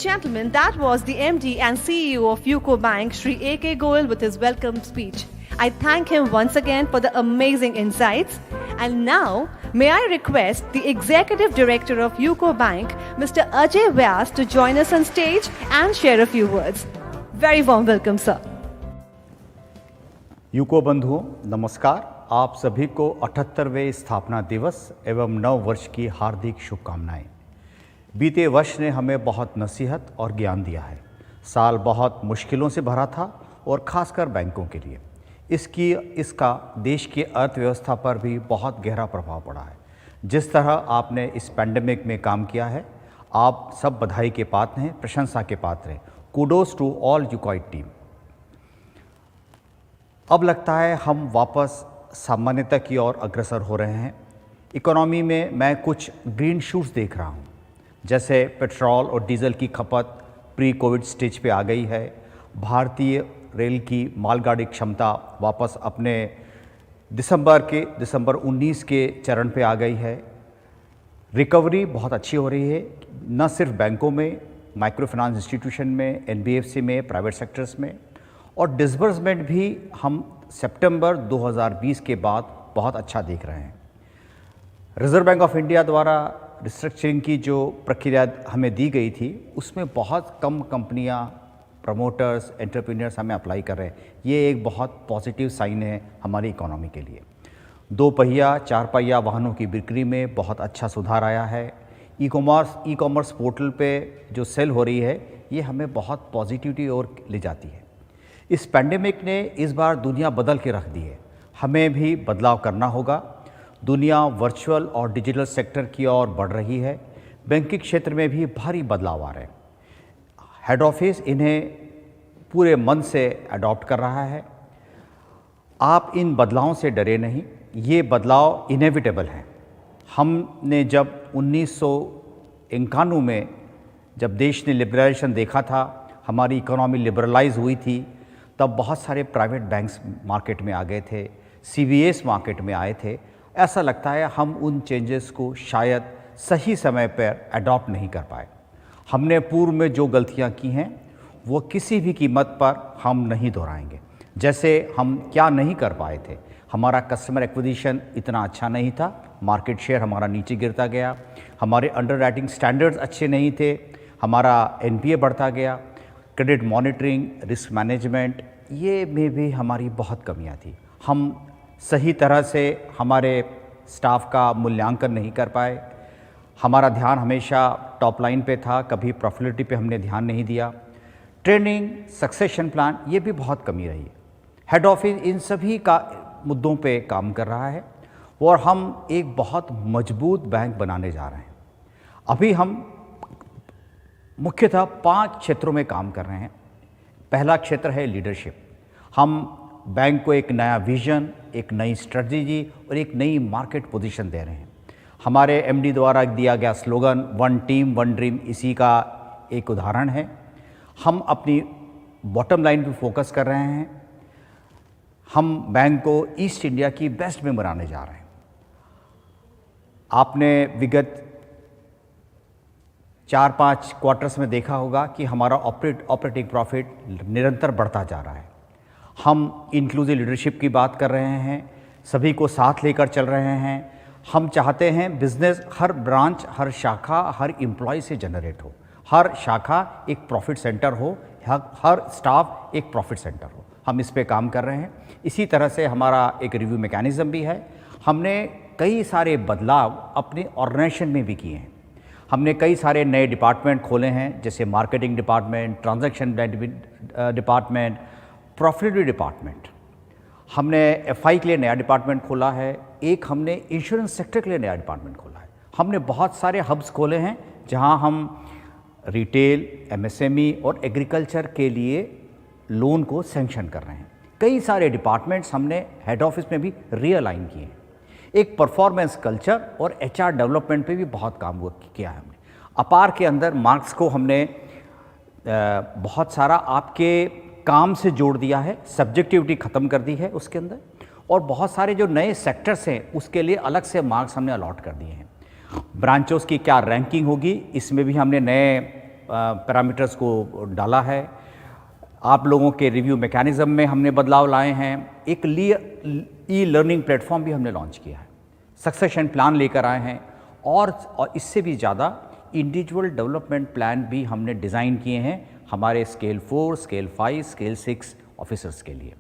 gentlemen, that was the MD and CEO of UCO Bank, Shri A.K. Goel, with his welcome speech. I thank him once again for the amazing insights. And now, may I request the Executive Director of UCO Bank, Mr. Ajay Vyas, to join us on stage and share a few words. Very warm welcome, sir. UCO बंधुओं नमस्कार। आप सभी को 78वें स्थापना दिवस एवं नव वर्ष की हार्दिक शुभकामनाएं। बीते वर्ष ने हमें बहुत नसीहत और ज्ञान दिया है। साल बहुत मुश्किलों से भरा था और खासकर बैंकों के लिए इसका देश की अर्थव्यवस्था पर भी बहुत गहरा प्रभाव पड़ा है। जिस तरह आपने इस पैंडेमिक में काम किया है, आप सब बधाई के पात्र हैं, प्रशंसा के पात्र हैं। कूडोज टू ऑल यूकोइड टीम। अब लगता है हम वापस सामान्यता की ओर अग्रसर हो रहे हैं। इकोनॉमी में मैं कुछ ग्रीन शूट्स देख रहा हूँ, जैसे पेट्रोल और डीजल की खपत प्री कोविड स्टेज पे आ गई है। भारतीय रेल की मालगाड़ी क्षमता वापस अपने दिसंबर 19 के चरण पे आ गई है। रिकवरी बहुत अच्छी हो रही है, न सिर्फ बैंकों में, माइक्रो फाइनेंस इंस्टीट्यूशन में, एनबीएफसी में, प्राइवेट सेक्टर्स में, और डिसबर्समेंट भी हम सितंबर 2020 के बाद बहुत अच्छा देख रहे हैं। रिजर्व बैंक ऑफ इंडिया द्वारा रिस्ट्रक्चरिंग की जो प्रक्रिया हमें दी गई थी, उसमें बहुत कम कंपनियां, प्रमोटर्स, एंटरप्रेन्योर्स हमें अप्लाई कर रहे हैं। ये एक बहुत पॉजिटिव साइन है हमारी इकोनॉमी के लिए। 2 पहिया 4 पहिया वाहनों की बिक्री में बहुत अच्छा सुधार आया है। ई कॉमर्स पोर्टल पे जो सेल हो रही है, ये हमें बहुत पॉजिटिविटी ओर ले जाती है। इस पैंडेमिक ने इस बार दुनिया बदल के रख दी है। हमें भी बदलाव करना होगा। दुनिया वर्चुअल और डिजिटल सेक्टर की ओर बढ़ रही है। बैंकिंग क्षेत्र में भी भारी बदलाव आ रहे हैं। हेड ऑफिस इन्हें पूरे मन से अडॉप्ट कर रहा है। आप इन बदलावों से डरे नहीं, ये बदलाव इनेविटेबल हैं। हमने जब 1991 में जब देश ने लिबरलाइजेशन देखा था, हमारी इकोनॉमी लिबरलाइज हुई थी, तब बहुत सारे प्राइवेट बैंक्स मार्केट में आ गए थे, सीवीएस मार्केट में आए थे। ऐसा लगता है हम उन चेंजेस को शायद सही समय पर अडॉप्ट नहीं कर पाए। हमने पूर्व में जो गलतियां की हैं, वो किसी भी कीमत पर हम नहीं दोहराएंगे। जैसे हम क्या नहीं कर पाए थे, हमारा कस्टमर एक्विजिशन इतना अच्छा नहीं था, मार्केट शेयर हमारा नीचे गिरता गया, हमारे अंडरराइटिंग स्टैंडर्ड्स अच्छे नहीं थे, हमारा एनपीए बढ़ता गया, क्रेडिट मॉनिटरिंग, रिस्क मैनेजमेंट, ये में भी हमारी बहुत कमियां थी। हम सही तरह से हमारे स्टाफ का मूल्यांकन नहीं कर पाए। हमारा ध्यान हमेशा टॉप लाइन पे था, कभी प्रॉफिटेबिलिटी पे हमने ध्यान नहीं दिया। ट्रेनिंग, सक्सेशन प्लान, ये भी बहुत कमी रही है। हेड ऑफिस इन सभी का मुद्दों पे काम कर रहा है और हम एक बहुत मजबूत बैंक बनाने जा रहे हैं। अभी हम मुख्यतः 5 क्षेत्रों में काम कर रहे हैं। पहला क्षेत्र है लीडरशिप। हम बैंक को एक नया विजन, एक नई स्ट्रेटजी और एक नई मार्केट पोजीशन दे रहे हैं। हमारे एमडी द्वारा दिया गया slogan one team one dream, इसी का एक उदाहरण है। हम अपनी बॉटम लाइन पे फोकस कर रहे हैं। हम बैंक को ईस्ट इंडिया की बेस्ट में बनाने जा रहे हैं। आपने विगत 4-5 क्वार्टर्स में देखा होगा कि हमारा ऑपरेटिंग प्रॉफिट निरंतर बढ़ता जा रहा है। हम इंक्लूसिव लीडरशिप की बात कर रहे हैं, सभी को साथ लेकर चल रहे हैं। हम चाहते हैं बिजनेस हर ब्रांच, हर शाखा, हर एम्प्लॉय से जनरेट हो, हर शाखा एक प्रॉफिट सेंटर हो, हर स्टाफ एक प्रॉफिट सेंटर हो। हम इस पे काम कर रहे हैं। इसी तरह से हमारा एक रिव्यू मैकेनिज्म भी है। हमने कई सारे बदलाव अपने ऑर्गेनाइजेशन में भी किए हैं। हमने कई सारे नए डिपार्टमेंट खोले हैं, जैसे marketing department, transaction department, profitability department. हमने एफआई के लिए नया डिपार्टमेंट खोला है। एक हमने इंश्योरेंस सेक्टर के लिए नया डिपार्टमेंट खोला है। हमने बहुत सारे हब्स खोले हैं, जहां हम रिटेल, एमएसएमई और एग्रीकल्चर के लिए लोन को सैंक्शन कर रहे हैं। कई सारे डिपार्टमेंट्स हमने हेड ऑफिस में भी रीअलाइन किए हैं। एक परफॉर्मेंस कल्चर और एचआर डेवलपमेंट पे भी बहुत काम किया है हमने। अपार के अंदर मार्क्स को हमने बहुत सारा आपके काम से जोड़ दिया है, सब्जेक्टिविटी ख़त्म कर दी है उसके अंदर, और बहुत सारे जो नए सेक्टर्स हैं उसके लिए अलग से मार्क्स हमने अलॉट कर दिए हैं। ब्रांचों की क्या रैंकिंग होगी, इसमें भी हमने नए पैरामीटर्स को डाला है। आप लोगों के रिव्यू मैकेनिज़्म में हमने बदलाव लाए हैं। एक ई लर्निंग प्लेटफॉर्म भी हमने लॉन्च किया है। सक्सेशन प्लान लेकर आए हैं और इससे भी ज़्यादा इंडिविजुअल डेवलपमेंट प्लान भी हमने डिज़ाइन किए हैं हमारे स्केल 4, स्केल 5, स्केल 6 ऑफिसर्स के लिए।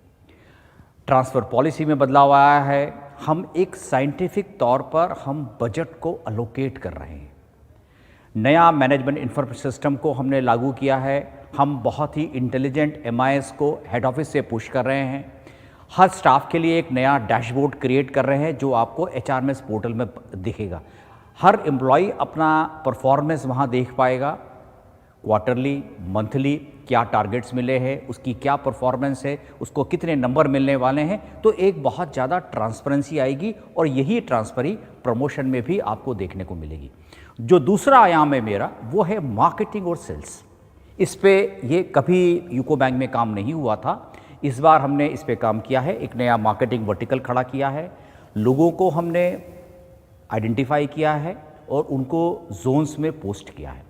ट्रांसफ़र पॉलिसी में बदलाव आया है। हम एक साइंटिफिक तौर पर हम बजट को अलोकेट कर रहे हैं। नया मैनेजमेंट इंफॉर्मेशन सिस्टम को हमने लागू किया है। हम बहुत ही इंटेलिजेंट MIS को हेड ऑफिस से पुश कर रहे हैं। हर स्टाफ के लिए एक नया डैशबोर्ड क्रिएट कर रहे हैं जो आपको HRMS पोर्टल में दिखेगा। हर एम्प्लॉय अपना परफॉर्मेंस वहाँ देख पाएगा, क्वार्टरली, मंथली क्या टारगेट्स मिले हैं, उसकी क्या परफॉर्मेंस है, उसको कितने नंबर मिलने वाले हैं। तो एक बहुत ज़्यादा ट्रांसपेरेंसी आएगी और यही ट्रांसपेरेंसी प्रमोशन में भी आपको देखने को मिलेगी। जो दूसरा आयाम है मेरा, वो है मार्केटिंग और सेल्स। इस पे ये कभी यूको बैंक में काम नहीं हुआ था। इस बार हमने इस पे काम किया है। एक नया मार्केटिंग वर्टिकल खड़ा किया है। लोगों को हमने आइडेंटिफाई किया है और उनको जोन्स में पोस्ट किया है।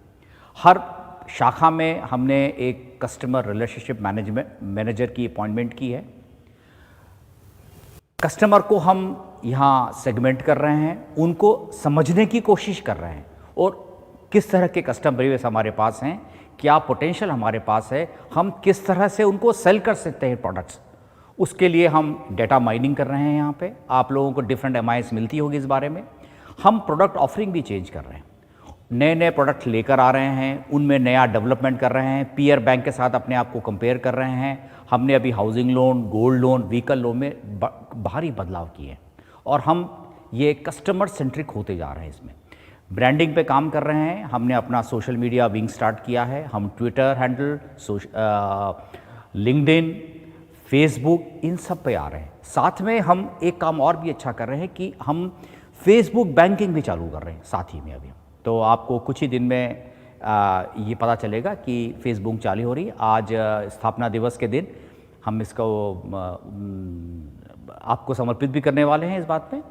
हर शाखा में हमने एक कस्टमर रिलेशनशिप मैनेजर की अपॉइंटमेंट की है। कस्टमर को हम यहाँ सेगमेंट कर रहे हैं, उनको समझने की कोशिश कर रहे हैं और किस तरह के कस्टमर बेस हमारे पास हैं, क्या पोटेंशियल हमारे पास है, हम किस तरह से उनको सेल कर सकते हैं प्रोडक्ट्स। उसके लिए हम डेटा माइनिंग कर रहे हैं। यहाँ पे आप लोगों को डिफरेंट MIS मिलती होगी इस बारे में। हम प्रोडक्ट ऑफरिंग भी चेंज कर रहे हैं, नए नए प्रोडक्ट लेकर आ रहे हैं, उनमें नया डेवलपमेंट कर रहे हैं, पीयर बैंक के साथ अपने आप को कंपेयर कर रहे हैं। हमने अभी housing loan, gold loan, vehicle loan में भारी बदलाव किए हैं और हम ये कस्टमर सेंट्रिक होते जा रहे हैं। इसमें ब्रांडिंग पे काम कर रहे हैं। हमने अपना सोशल मीडिया विंग स्टार्ट किया है। हम ट्विटर हैंडल, लिंक्डइन, फेसबुक, इन सब पे आ रहे हैं। साथ में हम एक काम और भी अच्छा कर रहे हैं कि हम फेसबुक बैंकिंग भी चालू कर रहे हैं साथ ही में अभी। तो आपको कुछ ही दिन में ये पता चलेगा कि फेसबुक चालू हो रही है। आज स्थापना दिवस के दिन हम इसको आपको समर्पित भी करने वाले हैं इस बात पे।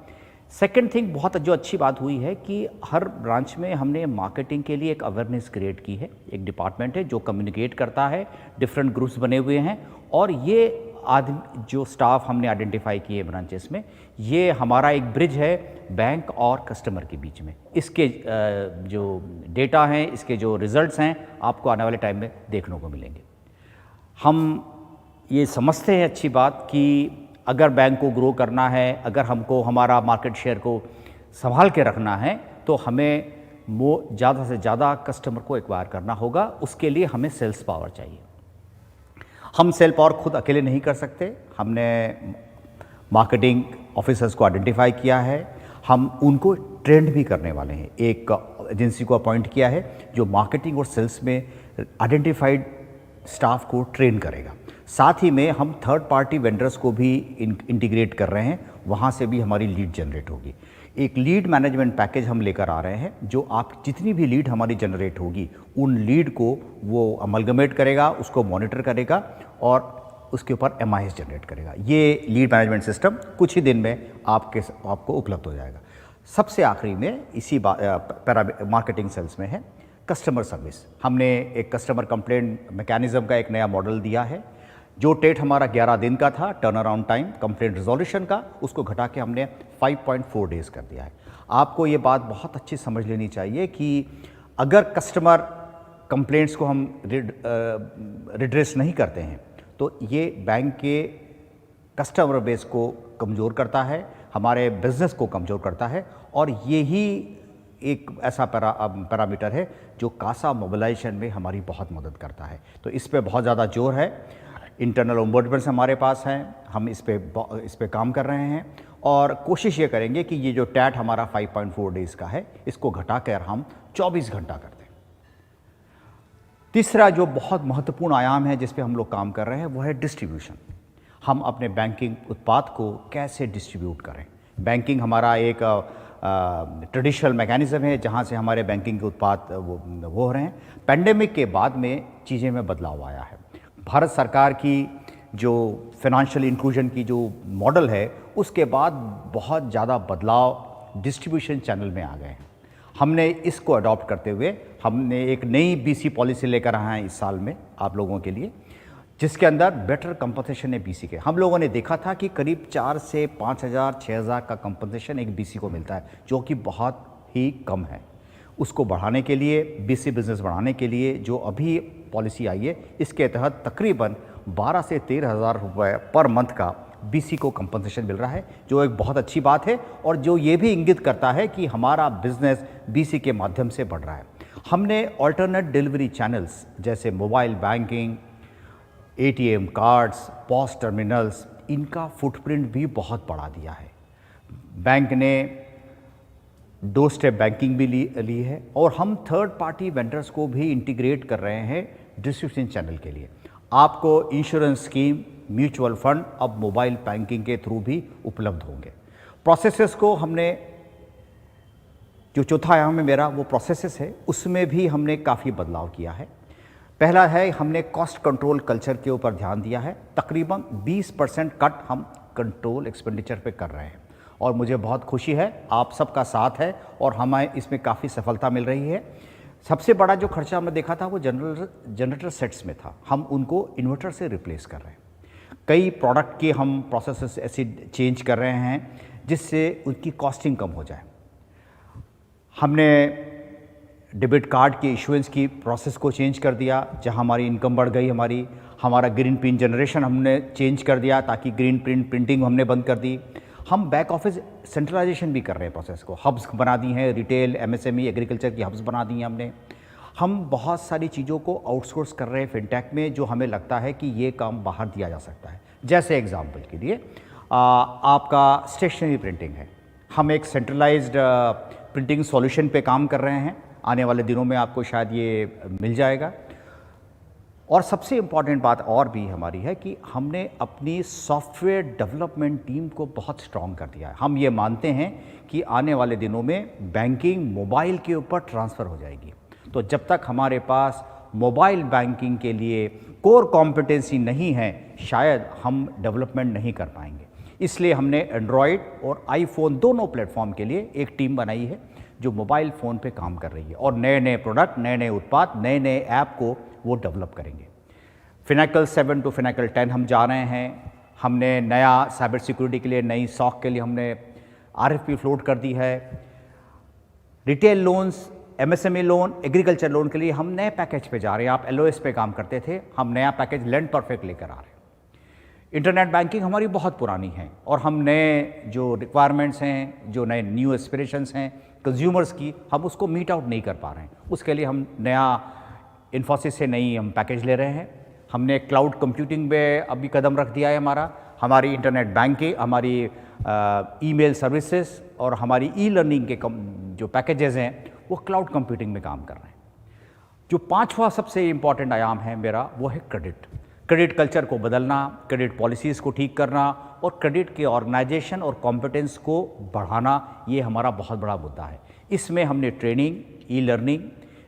सेकंड थिंग, बहुत जो अच्छी बात हुई है कि हर ब्रांच में हमने मार्केटिंग के लिए एक अवेयरनेस क्रिएट की है। एक डिपार्टमेंट है जो कम्युनिकेट करता है, डिफरेंट ग्रुप्स बने हुए हैं और ये आदमी जो स्टाफ हमने आइडेंटिफाई किए ब्रांचेस में, ये हमारा एक ब्रिज है बैंक और कस्टमर के बीच में। इसके जो डेटा हैं, इसके जो रिजल्ट्स हैं, आपको आने वाले टाइम में देखने को मिलेंगे। हम ये समझते हैं अच्छी बात कि अगर बैंक को ग्रो करना है, अगर हमको हमारा मार्केट शेयर को संभाल के रखना है, तो हमें वो ज़्यादा से ज़्यादा कस्टमर को एक्वायर करना होगा। उसके लिए हमें सेल्स पावर चाहिए। हम सेल पावर खुद अकेले नहीं कर सकते। हमने मार्केटिंग ऑफिसर्स को आइडेंटिफाई किया है। हम उनको ट्रेंड भी करने वाले हैं। एक एजेंसी को अपॉइंट किया है जो मार्केटिंग और सेल्स में आइडेंटिफाइड स्टाफ को ट्रेन करेगा। साथ ही में हम थर्ड पार्टी वेंडर्स को भी इंटीग्रेट कर रहे हैं। वहाँ से भी हमारी लीड जनरेट होगी। एक लीड मैनेजमेंट पैकेज हम लेकर आ रहे हैं जो आप जितनी भी लीड हमारी जनरेट होगी, उन लीड को वो अमलगमेट करेगा, उसको मॉनिटर करेगा और उसके ऊपर MIS जनरेट करेगा। ये लीड मैनेजमेंट सिस्टम कुछ ही दिन में आपको उपलब्ध हो जाएगा। सबसे आखिरी में इसी मार्केटिंग सेल्स में है कस्टमर सर्विस। हमने एक कस्टमर कंप्लेंट मैकेनिज्म का एक नया मॉडल दिया है। जो टेट हमारा 11 दिन का था turn around time complaint resolution का, उसको घटा के हमने 5.4 डेज़ कर दिया है। आपको ये बात बहुत अच्छी समझ लेनी चाहिए कि अगर कस्टमर कंप्लेंट्स को हम रिड्रेस नहीं करते हैं तो ये बैंक के कस्टमर बेस को कमज़ोर करता है, हमारे बिजनेस को कमज़ोर करता है और यही एक ऐसा पैरामीटर है जो कासा मोबिलाइजेशन में हमारी बहुत मदद करता है। तो इस पे बहुत ज़्यादा जोर है। इंटरनल ओम्बुड्समैन हमारे पास हैं, हम इस पे काम कर रहे हैं और कोशिश ये करेंगे कि ये जो टैट हमारा 5.4 डेज़ का है, इसको घटाकर हम 24 घंटा कर दें। तीसरा जो बहुत महत्वपूर्ण आयाम है जिस पे हम लोग काम कर रहे हैं वो है डिस्ट्रीब्यूशन। हम अपने बैंकिंग उत्पाद को कैसे डिस्ट्रीब्यूट करें। बैंकिंग हमारा एक ट्रेडिशनल मैकेनिज़्म है जहाँ से हमारे बैंकिंग के उत्पाद वो हो रहे हैं। पेंडेमिक के बाद में चीज़ें में बदलाव आया है। भारत सरकार की जो फाइनेंशियल इंक्लूजन की जो मॉडल है, उसके बाद बहुत ज़्यादा बदलाव डिस्ट्रीब्यूशन चैनल में आ गए हैं। हमने इसको अडॉप्ट करते हुए हमने एक नई बीसी पॉलिसी लेकर आए हैं इस साल में आप लोगों के लिए, जिसके अंदर बेटर कंपनसेशन है बीसी के। हम लोगों ने देखा था कि करीब 4 से 5,000 6,000 का कंपनसेशन एक बीसी को मिलता है, जो कि बहुत ही कम है। उसको बढ़ाने के लिए, बीसी बिजनेस बढ़ाने के लिए जो अभी पॉलिसी आई है, इसके तहत तकरीबन 12 से 13,000 रुपये पर मंथ का बीसी को कंपनसेशन मिल रहा है, जो एक बहुत अच्छी बात है और जो ये भी इंगित करता है कि हमारा बिजनेस बीसी के माध्यम से बढ़ रहा है। हमने ऑल्टरनेट डिलीवरी चैनल्स जैसे mobile banking, ATM cards, POS terminals, इनका फुटप्रिंट भी बहुत बढ़ा दिया है। बैंक ने डोर स्टेप बैंकिंग भी ली है और हम थर्ड पार्टी वेंडर्स को भी इंटीग्रेट कर रहे हैं डिस्ट्रीब्यूशन चैनल के लिए। आपको इंश्योरेंस स्कीम, म्यूचुअल फंड अब मोबाइल बैंकिंग के थ्रू भी उपलब्ध होंगे। प्रोसेसेस को हमने, जो चौथा आयाम है मेरा, वो प्रोसेसेस है, उसमें भी हमने काफ़ी बदलाव किया है। पहला है, हमने कॉस्ट कंट्रोल कल्चर के ऊपर ध्यान दिया है। तकरीबन 20% कट हम कंट्रोल एक्सपेंडिचर पे कर रहे हैं और मुझे बहुत खुशी है, आप सबका साथ है और हमें इसमें काफ़ी सफलता मिल रही है। सबसे बड़ा जो खर्चा हमने देखा था वो जनरेटर सेट्स में था, हम उनको इन्वर्टर से रिप्लेस कर रहे हैं। कई प्रोडक्ट के हम प्रोसेसेस ऐसे चेंज कर रहे हैं जिससे उनकी कॉस्टिंग कम हो जाए। हमने डेबिट कार्ड के इशुएंस की प्रोसेस को चेंज कर दिया, जहां हमारी इनकम बढ़ गई, हमारा ग्रीन प्रिंट जनरेशन हमने चेंज कर दिया ताकि ग्रीन प्रिंटिंग हमने बंद कर दी। हम बैक ऑफिस सेंट्रलाइजेशन भी कर रहे हैं प्रोसेस को, हब्स बना दी हैं, रिटेल, एमएसएमई, एग्रीकल्चर की हब्स बना दी हैं हमने। हम बहुत सारी चीज़ों को आउटसोर्स कर रहे हैं फिनटेक में, जो हमें लगता है कि ये काम बाहर दिया जा सकता है। जैसे एग्जांपल के लिए आपका स्टेशनरी प्रिंटिंग है, हम एक सेंट्रलाइज्ड प्रिंटिंग सॉल्यूशन पे काम कर रहे हैं, आने वाले दिनों में आपको शायद ये मिल जाएगा। और सबसे इम्पॉर्टेंट बात और भी हमारी है कि हमने अपनी सॉफ्टवेयर डेवलपमेंट टीम को बहुत स्ट्रॉन्ग कर दिया है। हम ये मानते हैं कि आने वाले दिनों में बैंकिंग मोबाइल के ऊपर ट्रांसफ़र हो जाएगी, तो जब तक हमारे पास मोबाइल बैंकिंग के लिए कोर कॉम्पिटेंसी नहीं है, शायद हम डेवलपमेंट नहीं कर पाएंगे। इसलिए हमने एंड्रॉयड और आईफोन दोनों प्लेटफॉर्म के लिए एक टीम बनाई है जो मोबाइल फ़ोन पे काम कर रही है और नए नए प्रोडक्ट, नए नए उत्पाद, नए नए ऐप को वो डेवलप करेंगे। फिनेकल 7 टू फिनेकल 10 हम जा रहे हैं। हमने नया साइबर सिक्योरिटी के लिए, नई सॉक के लिए हमने आरएफपी फ्लोट कर दी है। Retail loans, MSME loan, agriculture loan के लिए हम नए पैकेज पे जा रहे हैं। आप एलओएस पे काम करते थे, हम नया पैकेज लैंड परफेक्ट लेकर आ रहे हैं। इंटरनेट बैंकिंग हमारी बहुत पुरानी है और हम नए जो रिक्वायरमेंट्स हैं, जो नए न्यू एस्पिरेशंस हैं कंज्यूमर्स की, हम उसको मीट आउट नहीं कर पा रहे हैं। उसके लिए हम नया इन्फोसिस से नई हम पैकेज ले रहे हैं। हमने क्लाउड कंप्यूटिंग पे अभी कदम रख दिया है। हमारी इंटरनेट बैंकिंग, हमारी ईमेल सर्विसेज और हमारी ई लर्निंग के जो पैकेजेस हैं वो क्लाउड कंप्यूटिंग में काम कर रहे हैं। जो पांचवा सबसे इम्पॉर्टेंट आयाम है मेरा, वो है क्रेडिट कल्चर को बदलना, क्रेडिट पॉलिसीज़ को ठीक करना और क्रेडिट के ऑर्गेनाइजेशन और कॉम्पिटेंस को बढ़ाना, ये हमारा बहुत बड़ा मुद्दा है। इसमें हमने training, e learning,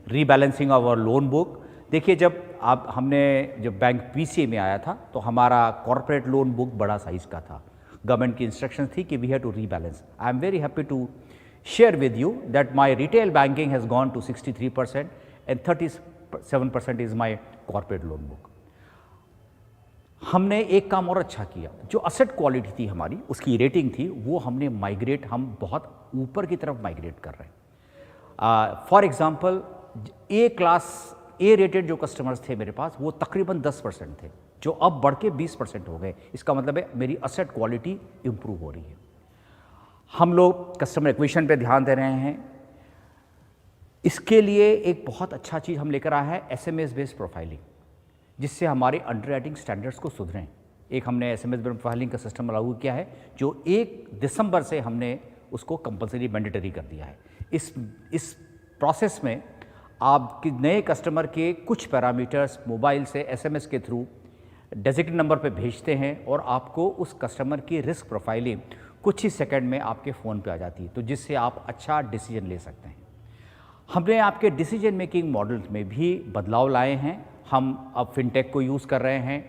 rebalancing of our loan book. देखिए, जब बैंक पीसीए में आया था तो हमारा कॉर्पोरेट लोन बुक बड़ा साइज़ का था। गवर्नमेंट की इंस्ट्रक्शन थी कि we have to rebalance. I am very happy to share with you that my retail banking has gone to 63% and 37% is my corporate loan book. हमने एक काम और अच्छा किया, जो असेट क्वालिटी थी हमारी, उसकी रेटिंग थी, वो हमने हम बहुत ऊपर की तरफ माइग्रेट कर रहे हैं। फॉर एग्जांपल, ए रेटेड जो कस्टमर्स थे मेरे पास, वो तकरीबन 10% थे, जो अब बढ़ के 20% हो गए। इसका मतलब है मेरी असेट क्वालिटी इंप्रूव हो रही है। हम लोग कस्टमर एक्विजिशन पे ध्यान दे रहे हैं। इसके लिए एक बहुत अच्छा चीज़ हम लेकर आए हैं, एसएमएस बेस्ड प्रोफाइलिंग, जिससे हमारे अंडरराइटिंग स्टैंडर्ड्स को सुधरें। एक हमने एसएमएस बेस्ड प्रोफाइलिंग का सिस्टम लागू किया है, जो 1 दिसंबर से हमने उसको कंपल्सरी मैंडेटरी कर दिया है। इस प्रोसेस में आपके नए कस्टमर के कुछ पैरामीटर्स मोबाइल से एसएमएस के थ्रू डेजिग्नेटेड नंबर पे भेजते हैं और आपको उस कस्टमर की रिस्क प्रोफाइलिंग कुछ ही सेकंड में आपके फ़ोन पे आ जाती है, तो जिससे आप अच्छा डिसीजन ले सकते हैं। हमने आपके डिसीजन मेकिंग मॉडल्स में भी बदलाव लाए हैं। हम अब फिनटेक को यूज़ कर रहे हैं,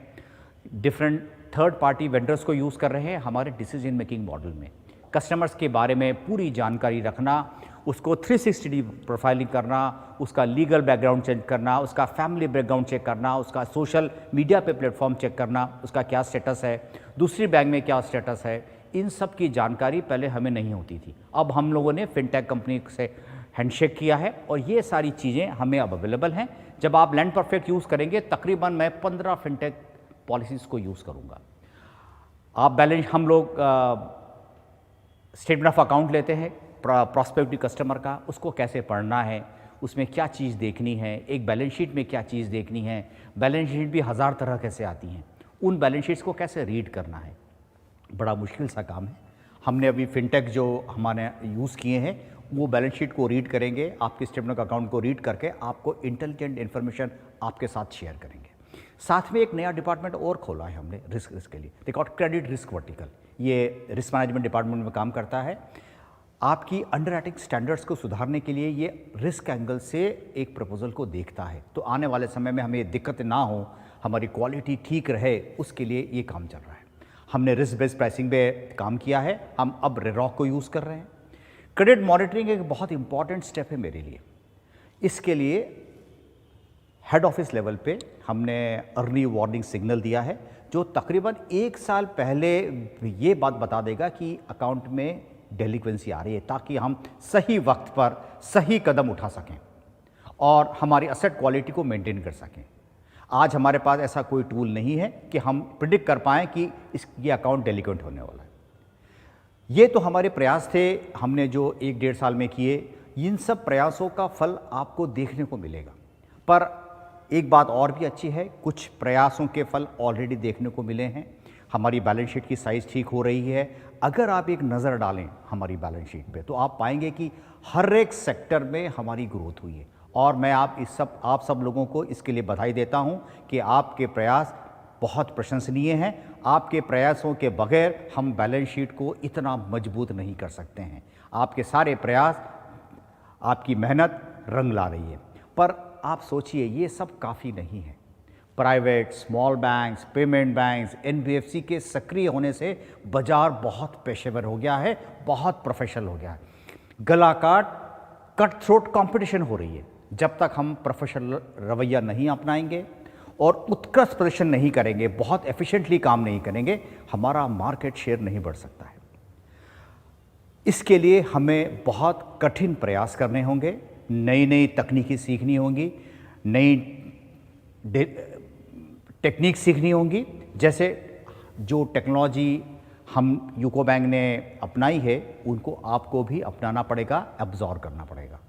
डिफरेंट थर्ड पार्टी वेंडर्स को यूज़ कर रहे हैं हमारे डिसीजन मेकिंग मॉडल में। कस्टमर्स के बारे में पूरी जानकारी रखना, उसको 360 प्रोफाइलिंग करना, उसका लीगल बैकग्राउंड चेक करना, उसका फैमिली बैकग्राउंड चेक करना, उसका सोशल मीडिया पे प्लेटफॉर्म चेक करना, उसका क्या स्टेटस है, दूसरी बैंक में क्या स्टेटस है, इन सब की जानकारी पहले हमें नहीं होती थी। अब हम लोगों ने फिनटेक कंपनी से हैंडशेक किया है और ये सारी चीज़ें हमें अब अवेलेबल हैं। जब आप लैंड परफेक्ट यूज़ करेंगे, तकरीबन मैं 15 फिनटेक पॉलिसीज़ को यूज़ करूँगा। आप बैलेंस, हम लोग स्टेटमेंट ऑफ अकाउंट लेते हैं प्रॉस्पेक्टिव कस्टमर का, उसको कैसे पढ़ना है, उसमें क्या चीज़ देखनी है, एक बैलेंस शीट में क्या चीज़ देखनी है, बैलेंस शीट भी 1000 तरह कैसे आती हैं, उन बैलेंस शीट्स को कैसे रीड करना है, बड़ा मुश्किल सा काम है। हमने अभी फिनटेक जो हमारे यूज़ किए हैं वो बैलेंस शीट को रीड करेंगे, आपके स्टेटमेंट ऑफ अकाउंट को रीड करके आपको इंटेलिजेंट इन्फॉर्मेशन आपके साथ शेयर करेंगे। साथ में एक नया डिपार्टमेंट और खोला है हमने रिस्क के लिए, they called credit risk vertical. ये रिस्क मैनेजमेंट डिपार्टमेंट में काम करता है। आपकी अंडरराइटिंग स्टैंडर्ड्स को सुधारने के लिए ये रिस्क एंगल से एक प्रपोजल को देखता है, तो आने वाले समय में हमें दिक्कत ना हो, हमारी क्वालिटी ठीक रहे, उसके लिए ये काम चल रहा है। हमने रिस्क बेस्ड प्राइसिंग पे काम किया है, हम अब रेरॉक को यूज़ कर रहे हैं। क्रेडिट मॉनिटरिंग एक बहुत इंपॉर्टेंट स्टेप है मेरे लिए। इसके लिए हेड ऑफिस लेवल पे हमने अर्ली वार्निंग सिग्नल दिया है, जो तकरीबन 1 साल पहले ये बात बता देगा कि अकाउंट में डेलिक्वेंसी आ रही है, ताकि हम सही वक्त पर सही कदम उठा सकें और हमारी असेट क्वालिटी को मेंटेन कर सकें। आज हमारे पास ऐसा कोई टूल नहीं है कि हम प्रिडिक्ट कर पाएँ कि ये अकाउंट डेलिक्वेंट होने वाला है। ये तो हमारे प्रयास थे, हमने जो 1-1.5 साल में किए। इन सब प्रयासों का फल आपको देखने को मिलेगा। पर एक बात और भी अच्छी है, कुछ प्रयासों के फल ऑलरेडी देखने को मिले हैं। हमारी बैलेंस शीट की साइज़ ठीक हो रही है। अगर आप एक नज़र डालें हमारी बैलेंस शीट पे, तो आप पाएंगे कि हर एक सेक्टर में हमारी ग्रोथ हुई है। और मैं आप सब लोगों को इसके लिए बधाई देता हूं कि आपके प्रयास बहुत प्रशंसनीय हैं। आपके प्रयासों के बगैर हम बैलेंस शीट को इतना मजबूत नहीं कर सकते हैं। आपके सारे प्रयास, आपकी मेहनत रंग ला रही है। पर आप सोचिए, ये सब काफ़ी नहीं है। Private, small banks, payment banks, NBFC के सक्रिय होने से बाजार बहुत पेशेवर हो गया है, बहुत प्रोफेशनल हो गया है। गला काट, कट थ्रोट कंपटीशन हो रही है। जब तक हम प्रोफेशनल रवैया नहीं अपनाएंगे और उत्कृष्ट प्रदर्शन नहीं करेंगे, बहुत एफिशिएंटली काम नहीं करेंगे, हमारा मार्केट शेयर नहीं बढ़ सकता है। इसके लिए हमें बहुत कठिन प्रयास करने होंगे, नई नई तकनीकी सीखनी होंगी, नई टेक्निक सीखनी होंगी। जैसे जो टेक्नोलॉजी हम यूको बैंक ने अपनाई है, उनको आपको भी अपनाना पड़ेगा, एब्जॉर्ब करना पड़ेगा।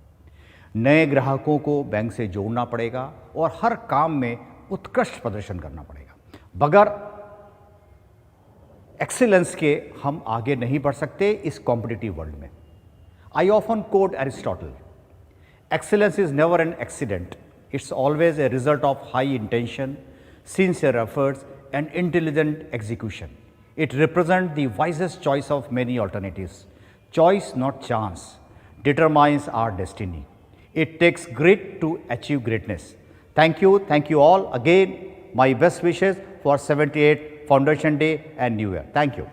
नए ग्राहकों को बैंक से जोड़ना पड़ेगा और हर काम में उत्कृष्ट प्रदर्शन करना पड़ेगा। बगैर एक्सीलेंस के हम आगे नहीं बढ़ सकते इस कॉम्पिटिटिव वर्ल्ड में। I often quote Aristotle, excellence is never an accident, it's always a result of high intention, sincere efforts and intelligent execution. It represents the wisest choice of many alternatives. Choice, not chance, determines our destiny. It takes grit to achieve greatness. Thank you all. Again, my best wishes for 78th Foundation Day and New Year. Thank you.